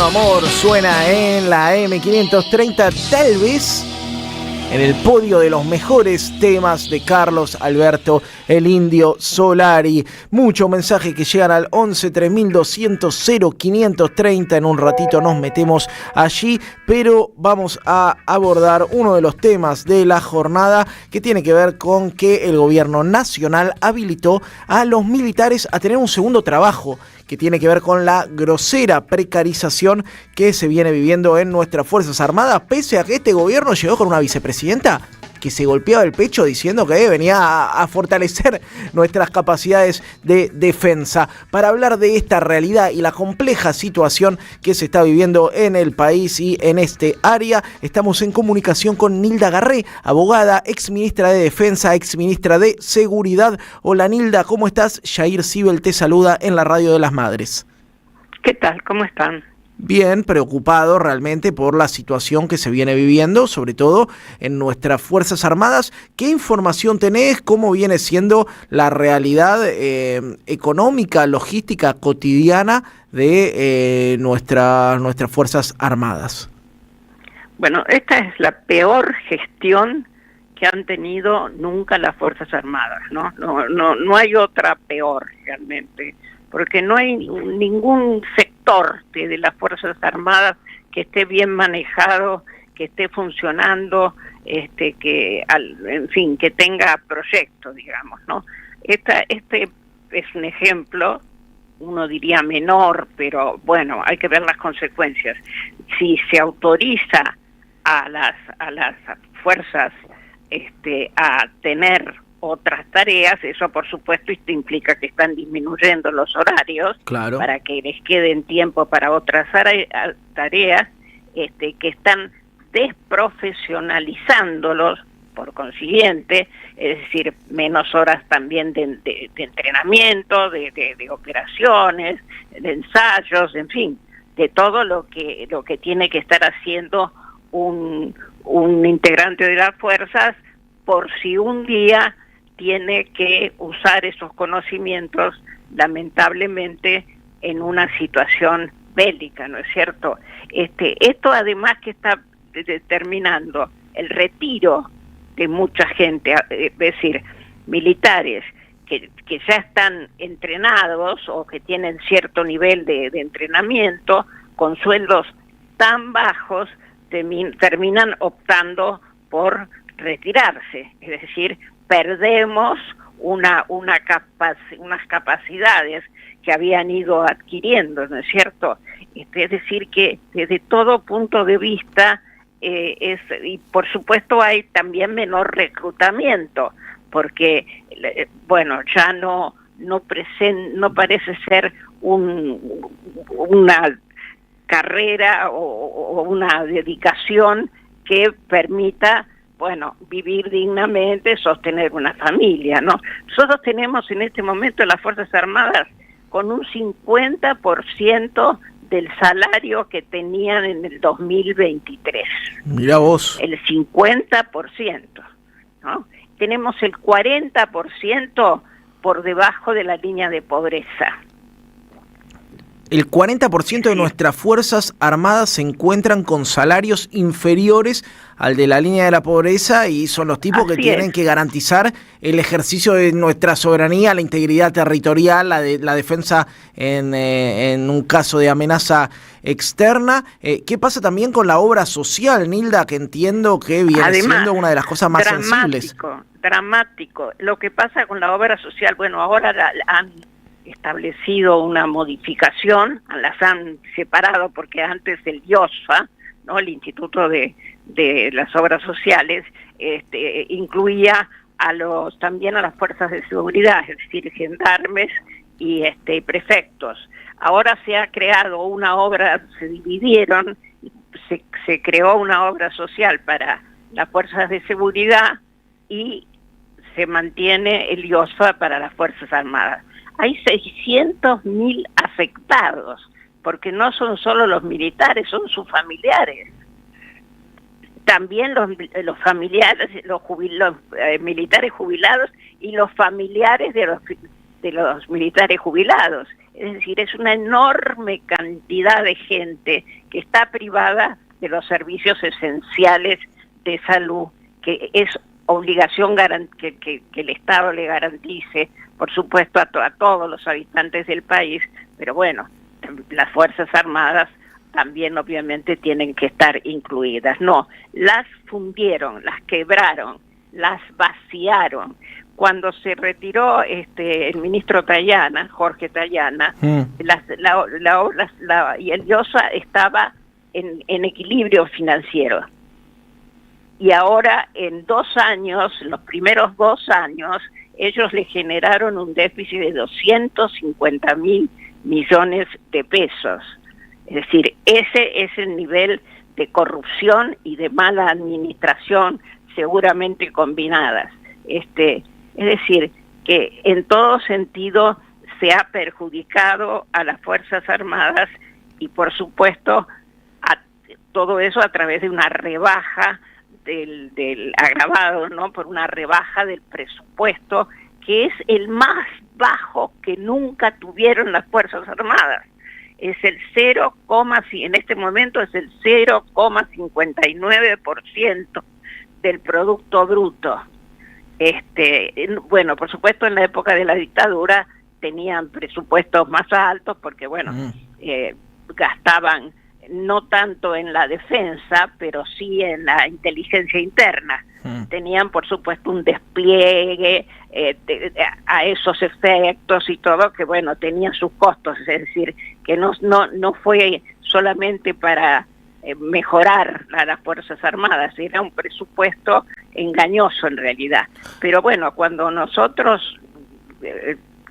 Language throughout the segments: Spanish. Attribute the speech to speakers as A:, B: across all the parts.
A: Amor suena en la M530, tal vez en el podio de los mejores temas de Carlos Alberto el Indio Solari. Muchos mensajes que llegan al 11 3200 0530. En un ratito nos metemos allí, pero vamos a abordar uno de los temas de la jornada que tiene que ver con que el gobierno nacional habilitó a los militares a tener un segundo trabajo, que tiene que ver con la grosera precarización que se viene viviendo en nuestras Fuerzas Armadas, pese a que este gobierno llegó con una vicepresidenta que se golpeaba el pecho diciendo que venía a fortalecer nuestras capacidades de defensa. Para hablar de esta realidad y la compleja situación que se está viviendo en el país y en este área, estamos en comunicación con Nilda Garré, abogada, exministra de Defensa, exministra de Seguridad. Hola Nilda, ¿cómo estás? Yair Sibel te saluda en la Radio de las Madres.
B: ¿Qué tal? ¿Cómo están?
A: Bien, preocupado realmente por la situación que se viene viviendo, sobre todo en nuestras Fuerzas Armadas. ¿Qué información tenés? ¿Cómo viene siendo la realidad económica, logística, cotidiana de nuestras Fuerzas Armadas?
B: Bueno, esta es la peor gestión que han tenido nunca las Fuerzas Armadas, ¿no? No hay otra peor realmente, porque no hay ningún sector de las Fuerzas Armadas que esté bien manejado, que esté funcionando, en fin, que tenga proyectos, digamos, ¿no? Este es un ejemplo, uno diría menor, pero bueno, hay que ver las consecuencias. Si se autoriza a las fuerzas a tener otras tareas, eso por supuesto implica que están disminuyendo los horarios, claro, para que les queden tiempo para otras tareas, que están desprofesionalizándolos, por consiguiente, es decir, menos horas también de entrenamiento, de operaciones, de ensayos, en fin, de todo lo que tiene que estar haciendo un integrante de las fuerzas, por si un día tiene que usar esos conocimientos, lamentablemente, en una situación bélica, ¿no es cierto? Esto además que está determinando el retiro de mucha gente, es decir, militares que ya están entrenados o que tienen cierto nivel de entrenamiento, con sueldos tan bajos, terminan optando por retirarse, es decir, perdemos unas capacidades que habían ido adquiriendo, ¿no es cierto? Es decir, que desde todo punto de vista, y por supuesto hay también menor reclutamiento, porque, bueno, ya no parece ser una carrera o una dedicación que permita, bueno, vivir dignamente, sostener una familia, ¿no? Nosotros tenemos en este momento las Fuerzas Armadas con un 50% del salario que tenían en el 2023.
A: Mirá vos.
B: El 50%, ¿no? Tenemos el 40% por debajo de la línea de pobreza.
A: El 40% de nuestras Fuerzas Armadas se encuentran con salarios inferiores al de la línea de la pobreza y son los tipos que tienen que garantizar el ejercicio de nuestra soberanía, la integridad territorial, la defensa en un caso de amenaza externa. ¿Qué pasa también con la obra social, Nilda, que entiendo que viene siendo una de las cosas más sensibles?
B: Dramático. Lo que pasa con la obra social, bueno, ahora han establecido una modificación, las han separado porque antes el IOSFA, ¿no?, el Instituto de las Obras Sociales, incluía también a las fuerzas de seguridad, es decir, gendarmes y prefectos. Ahora se ha creado una obra, se dividieron, se creó una obra social para las fuerzas de seguridad y se mantiene el IOSFA para las Fuerzas Armadas. Hay 600.000 afectados, porque no son solo los militares, son sus familiares. También los familiares, los militares jubilados y los familiares de de los militares jubilados. Es decir, es una enorme cantidad de gente que está privada de los servicios esenciales de salud, que es obligación que el Estado le garantice, por supuesto, a todos los habitantes del país, pero bueno, las Fuerzas Armadas también obviamente tienen que estar incluidas. No, las fundieron, las quebraron, las vaciaron. Cuando se retiró el ministro Tayana, Jorge Tayana, y el IOSA estaba en equilibrio financiero. Y ahora en 2 años, los primeros 2 años, ellos le generaron un déficit de 250.000 millones de pesos. Es decir, ese es el nivel de corrupción y de mala administración seguramente combinadas. Es decir, que en todo sentido se ha perjudicado a las Fuerzas Armadas y por supuesto todo eso a través de una rebaja del agravado, ¿no? Por una rebaja del presupuesto que es el más bajo que nunca tuvieron las Fuerzas Armadas. Es el en este momento es el 0,59% del Producto Bruto. Bueno, por supuesto en la época de la dictadura tenían presupuestos más altos porque, bueno, gastaban no tanto en la defensa, pero sí en la inteligencia interna. Tenían, por supuesto, un despliegue a esos efectos y todo, que, bueno, tenían sus costos. Es decir, que no fue solamente para mejorar a las Fuerzas Armadas, era un presupuesto engañoso en realidad. Pero bueno, cuando nosotros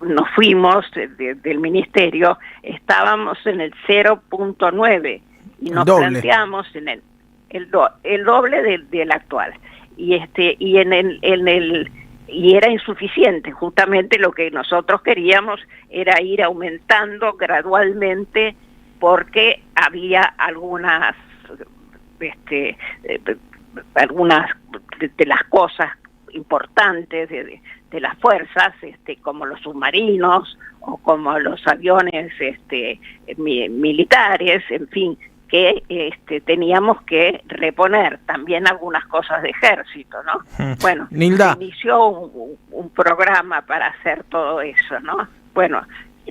B: nos fuimos del ministerio, estábamos en el 0,9 y nos planteamos en el doble del actual. Y era insuficiente. Justamente lo que nosotros queríamos era ir aumentando gradualmente, porque había algunas de las cosas importantes de las fuerzas, como los submarinos o como los aviones militares, en fin, que teníamos que reponer también algunas cosas de ejército, ¿no? Bueno,
A: Nilda,
B: se inició un programa para hacer todo eso, ¿no? Bueno,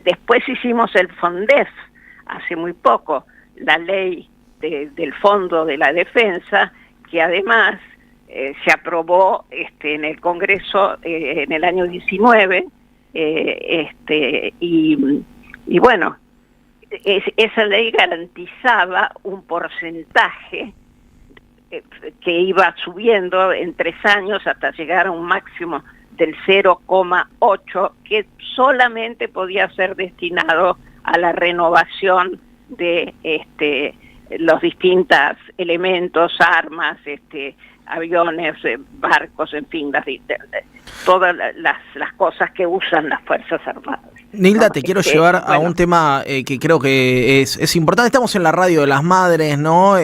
B: después hicimos el FONDEF hace muy poco, la ley del Fondo de la Defensa, que además se aprobó en el Congreso en el año 19, y bueno, esa ley garantizaba un porcentaje que iba subiendo en 3 años hasta llegar a un máximo del 0,8, que solamente podía ser destinado a la renovación de los distintos elementos, armas, aviones, barcos, en fin, todas las cosas que usan las Fuerzas Armadas.
A: Nilda, te quiero llevar a un tema que creo que es importante. Estamos en la radio de las madres, ¿no?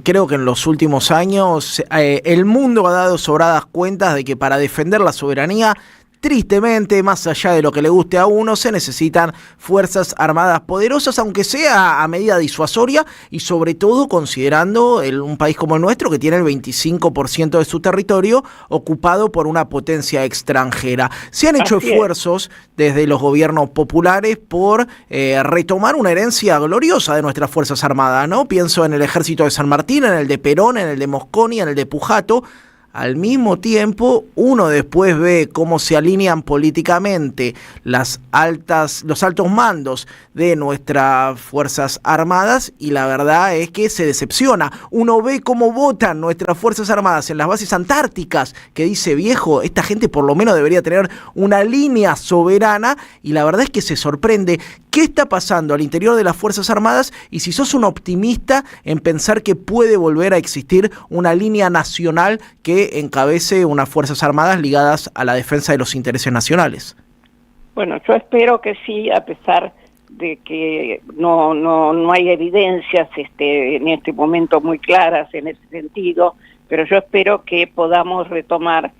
A: Creo que en los últimos años el mundo ha dado sobradas cuentas de que para defender la soberanía, tristemente, más allá de lo que le guste a uno, se necesitan fuerzas armadas poderosas, aunque sea a medida disuasoria y sobre todo considerando un país como el nuestro, que tiene el 25% de su territorio ocupado por una potencia extranjera. Se han hecho esfuerzos desde los gobiernos populares por retomar una herencia gloriosa de nuestras fuerzas armadas, ¿no? Pienso en el ejército de San Martín, en el de Perón, en el de Mosconi, en el de Pujato. Al mismo tiempo, uno después ve cómo se alinean políticamente los altos mandos de nuestras Fuerzas Armadas y la verdad es que se decepciona. Uno ve cómo votan nuestras Fuerzas Armadas en las bases antárticas, que dice, viejo, esta gente por lo menos debería tener una línea soberana, y la verdad es que se sorprende. ¿Qué está pasando al interior de las Fuerzas Armadas? Y si sos un optimista en pensar que puede volver a existir una línea nacional que encabece unas Fuerzas Armadas ligadas a la defensa de los intereses nacionales.
B: Bueno, yo espero que sí, a pesar de que no hay evidencias en este momento muy claras en ese sentido, pero yo espero que podamos retomar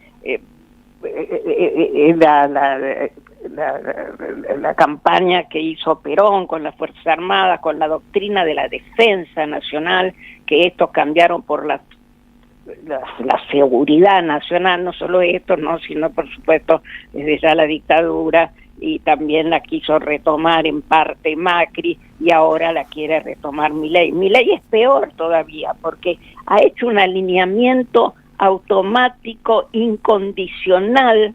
B: la campaña que hizo Perón con las Fuerzas Armadas, con la doctrina de la defensa nacional, que estos cambiaron por la seguridad nacional, no solo esto, no, sino por supuesto desde ya la dictadura, y también la quiso retomar en parte Macri, y ahora la quiere retomar Milei. Milei es peor todavía, porque ha hecho un alineamiento automático, incondicional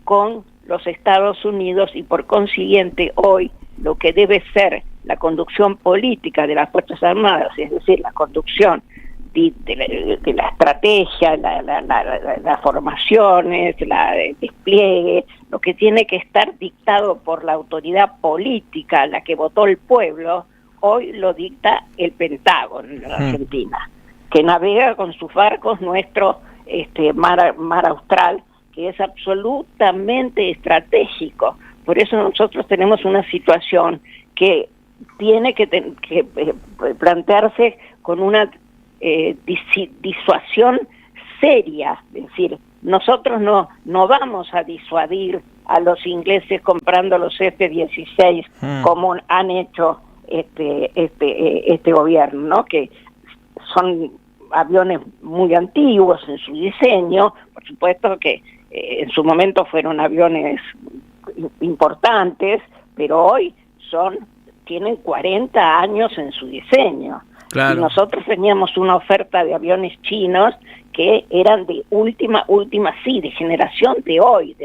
B: con los Estados Unidos, y por consiguiente hoy lo que debe ser la conducción política de las Fuerzas Armadas, es decir, la conducción de la estrategia, las formaciones, el despliegue, lo que tiene que estar dictado por la autoridad política, la que votó el pueblo, hoy lo dicta el Pentágono en la Argentina, que navega con sus barcos nuestro mar austral, que es absolutamente estratégico. Por eso nosotros tenemos una situación que tiene que plantearse con una disuasión seria. Es decir, nosotros no vamos a disuadir a los ingleses comprando los F-16 como han hecho este gobierno, ¿no? Que son aviones muy antiguos en su diseño, por supuesto que en su momento fueron aviones importantes, pero hoy tienen 40 años en su diseño. Claro. Y nosotros teníamos una oferta de aviones chinos que eran de última, sí, de generación de hoy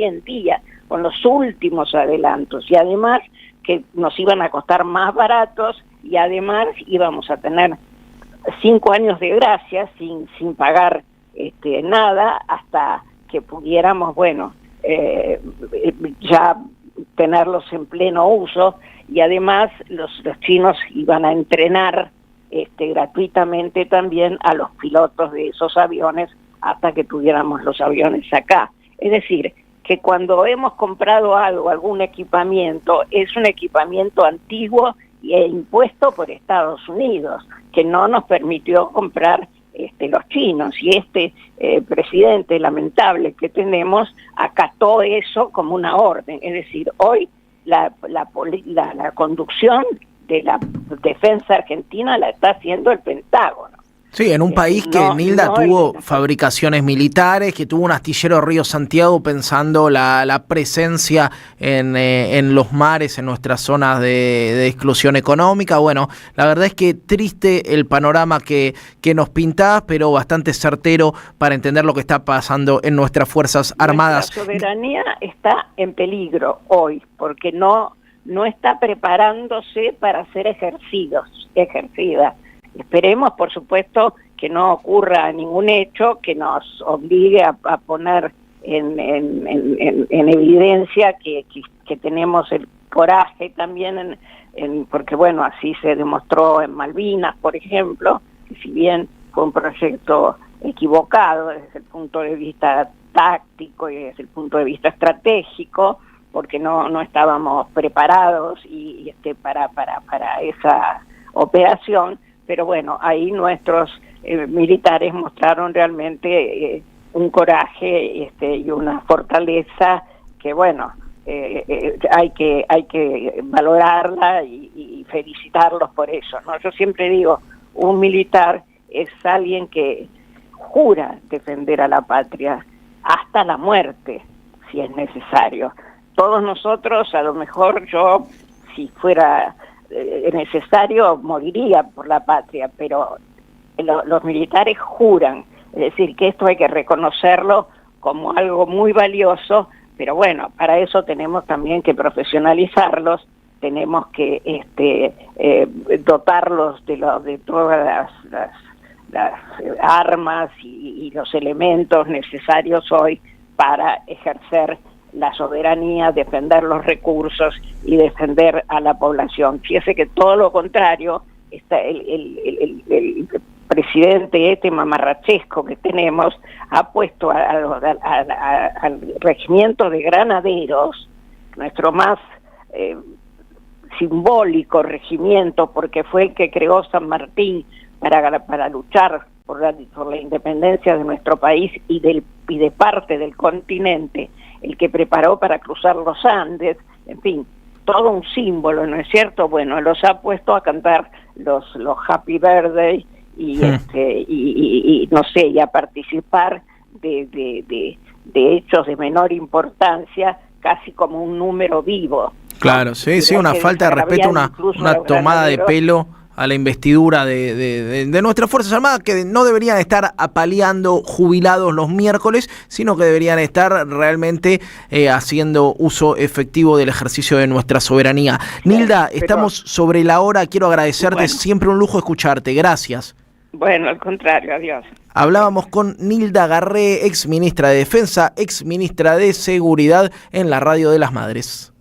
B: en día, con los últimos adelantos, y además que nos iban a costar más baratos, y además íbamos a tener 5 años de gracia sin pagar nada, hasta que pudiéramos, ya tenerlos en pleno uso, y además los chinos iban a entrenar gratuitamente también a los pilotos de esos aviones hasta que tuviéramos los aviones acá. Es decir, que cuando hemos comprado algún equipamiento, es un equipamiento antiguo e impuesto por Estados Unidos, que no nos permitió comprar los chinos, y presidente lamentable que tenemos acató eso como una orden. Es decir, hoy la conducción de la defensa argentina la está haciendo el Pentágono.
A: Sí, en un país que Nilda tuvo fabricaciones militares, que tuvo un astillero Río Santiago pensando la presencia en los mares, en nuestras zonas de exclusión económica. Bueno, la verdad es que triste el panorama que nos pintás, pero bastante certero para entender lo que está pasando en nuestras Fuerzas Armadas.
B: Nuestra soberanía está en peligro hoy, porque no está preparándose para ser ejercida. Esperemos, por supuesto, que no ocurra ningún hecho que nos obligue a poner en evidencia que tenemos el coraje también, porque así se demostró en Malvinas, por ejemplo, que si bien fue un proyecto equivocado desde el punto de vista táctico y desde el punto de vista estratégico, porque no estábamos preparados para esa operación, pero ahí nuestros militares mostraron realmente un coraje y una fortaleza que hay que valorarla y felicitarlos por eso, ¿no? Yo siempre digo, un militar es alguien que jura defender a la patria hasta la muerte, si es necesario. Todos nosotros, a lo mejor yo, si fuera necesario, moriría por la patria, pero los militares juran, es decir, que esto hay que reconocerlo como algo muy valioso, pero para eso tenemos también que profesionalizarlos, tenemos que dotarlos de todas las armas y los elementos necesarios hoy para ejercer la soberanía, defender los recursos y defender a la población. Fíjese que todo lo contrario, está el presidente mamarrachesco que tenemos ha puesto al regimiento de granaderos, nuestro más simbólico regimiento, porque fue el que creó San Martín para luchar por la independencia de nuestro país y de parte del continente, el que preparó para cruzar los Andes, en fin, todo un símbolo, ¿no es cierto? Bueno, los ha puesto a cantar los Happy Birthday y no sé, y a participar de hechos de menor importancia, casi como un número vivo.
A: Claro, sí, una falta de respeto, una tomada de pelo a la investidura de nuestras Fuerzas Armadas, que no deberían estar apaleando jubilados los miércoles, sino que deberían estar realmente haciendo uso efectivo del ejercicio de nuestra soberanía. Nilda, estamos sobre la hora, quiero agradecerte, siempre un lujo escucharte, gracias.
B: Bueno, al contrario, adiós.
A: Hablábamos con Nilda Garré, ex ministra de Defensa, ex ministra de Seguridad, en la Radio de las Madres.